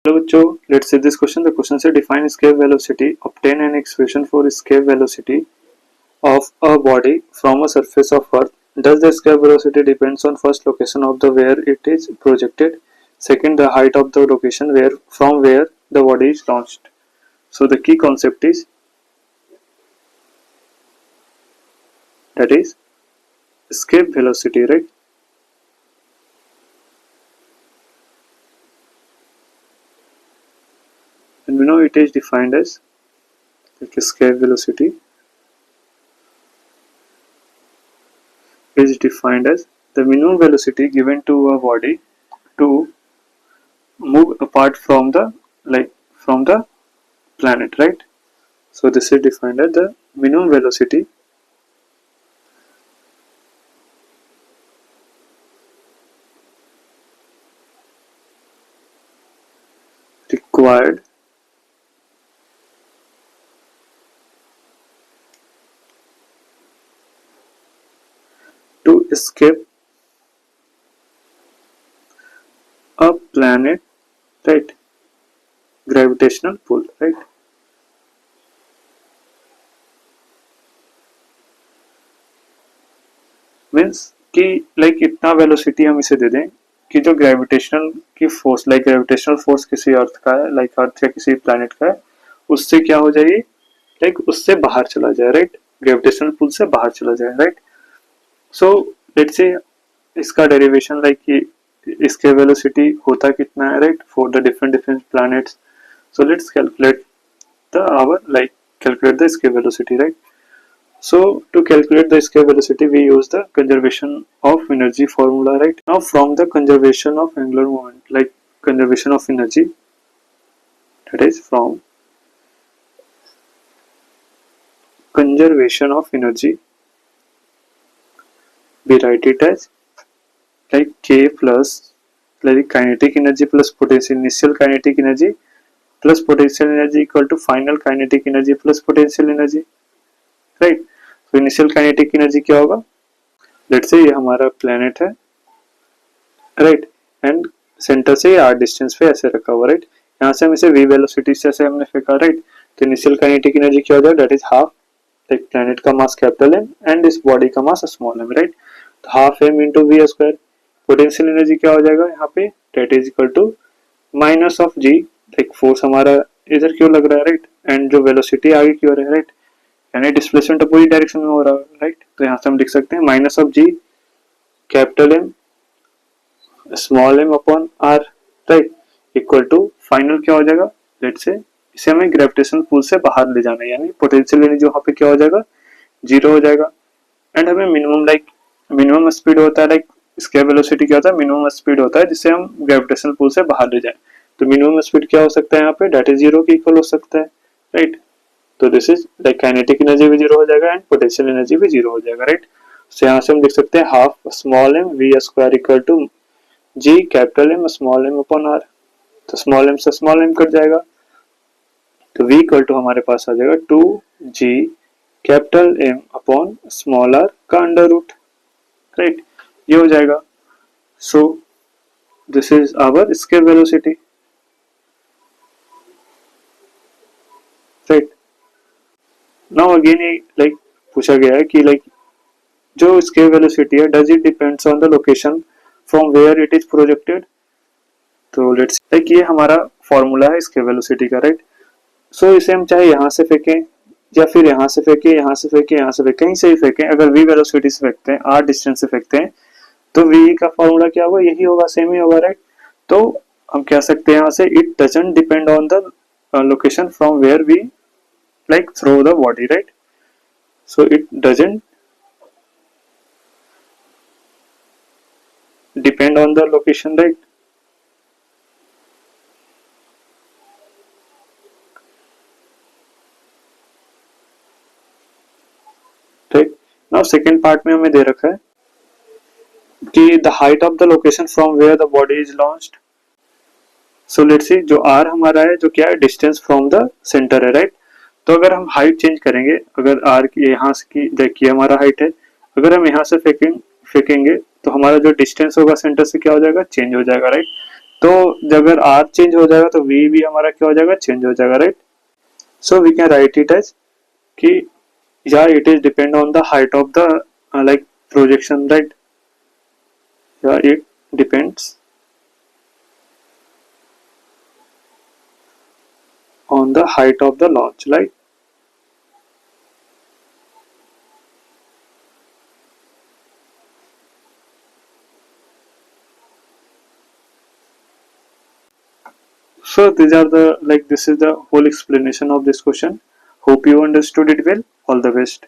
Hello बच्चों, let's see this question. The question says define escape velocity. Obtain an expression for escape velocity of a body from a surface of Earth. Does the escape velocity depends on first location of the where it is projected, second the height of the location where from where the body is launched. So the key concept is that is escape velocity, right? And we know it is defined as like escape velocity is defined as the minimum velocity given to a body to move apart from the planet, right? So this is defined as the minimum velocity required to escape a planet, right? Gravitational pull, right? Means कि like इतना velocity हम इसे दे दें कि जो gravitational की force like gravitational force किसी अर्थ का है, लाइक अर्थ या किसी प्लैनेट का है, उससे क्या हो जाए, लाइक उससे बाहर चला जाए, राइट? ग्रेविटेशनल पुल से बाहर चला जाए, राइट? सो लेट्स से इसका डेरिवेशन लाइक इसके वेलोसिटी होता कितना है, right? For the different different planets. So let's calculate the our like calculate the escape velocity, right? So to calculate the escape velocity we use the conservation of energy formula, right? Now from the conservation of angular moment, like conservation of energy, that is from conservation of energy we write it as like k plus like kinetic energy plus potential initial kinetic energy plus potential energy equal to final kinetic energy plus potential energy, right? तो initial kinetic energy क्या होगा, let's say ये हमारा planet है, right? And centre से ये r distance पे ऐसे रखा हुआ, राइट? यहाँ से हम इसे v वेलोसिटी से ऐसे हमने फेंका, राइट? तो इनिशियल काइनेटिक एनर्जी क्या हो जाएगा, that is half like planet का मास कैपिटल M एंड इस बॉडी का मास स्मॉल m, राइट? तो half m into v square. Potential energy क्या हो जाएगा यहाँ पे, that is equal to minus of g, like force हमारा इधर क्यों लग रहा है, राइट? एंड जो वेलोसिटी आगे की ओर है, राइट? यानी डिस्प्लेसमेंट तो पूरी डायरेक्शन में हो रहा है, राइट? तो यहाँ से हम लिख सकते हैं minus of G capital M small m upon r, right? Equal to final क्या हो जाएगा, लेट्स से इसे हमें ग्रेविटेशनल पुल से बाहर ले जाना है, यानी पोटेंशियल एनर्जी वहाँ पे क्या हो जाएगा, जीरो हो जाएगा. एंड हमें मिनिमम स्पीड होता है, लाइक एस्केप वेलोसिटी क्या होता है, मिनिमम स्पीड होता है जिससे हम ग्रेविटेशनल पुल से बाहर ले जाए. तो मिनिमम स्पीड क्या हो सकता है यहाँ पे, दैट इज जीरो के इक्वल हो सकता है, राइट? तो this is like kinetic energy भी जीरो हो जाएगा एंड पोटेंशियल एनर्जी भी जीरो हो जाएगा, राइट? तो यहाँ से हम लिख सकते हैं half small m v square equal to G capital M small m upon r. तो स्मॉल एम से स्मॉल एम कट जाएगा, तो वी इक्वल टू हमारे पास आ जाएगा two G capital M upon small r का अंडर रूट, राइट? ये हो जाएगा. So this is our escape velocity, right? Now again ये लाइक पूछा गया है कि लाइक जो एस्केप वेलोसिटी है does it depends on the location from where it is projected. तो लेट्स लाइक ये हमारा फॉर्मूला है एस्केप वेलोसिटी का, राइट? सो इसे हम चाहे यहाँ से फेंकें या फिर यहाँ से फेंकें, यहाँ से फेंकें, यहाँ से फेंकें, कहीं से ही फेंकें. अगर v वेलोसिटी से फेंकते हैं, r डिस्टेंस से फेंकते हैं, तो v का फॉर्मूला क्या होगा, यही होगा, सेम ही होगा, राइट? तो हम कह सकते हैं यहाँ से it doesn't depend on the location from where we like throw the body, right? So it doesn't depend on the location, right? Right? Now second part में हमें दे रखा है कि the height of the location from where the body is launched. So let's see, जो r हमारा है, जो क्या है, distance from the center है, right? तो अगर हम हाइट चेंज करेंगे, अगर आर की यहाँ से की देखिए हमारा हाइट है, अगर हम यहाँ से फेंकेंगे तो हमारा जो डिस्टेंस होगा सेंटर से क्या हो जाएगा, चेंज हो जाएगा, राइट? तो अगर r चेंज हो जाएगा तो v भी हमारा क्या हो जाएगा, चेंज हो जाएगा, right. So we can write it as कि या it is depend on the height of the like projection, right. या it depends on the height of the launch, right. So these are the, like, this is the whole explanation of this question. Hope you understood it well. All the best.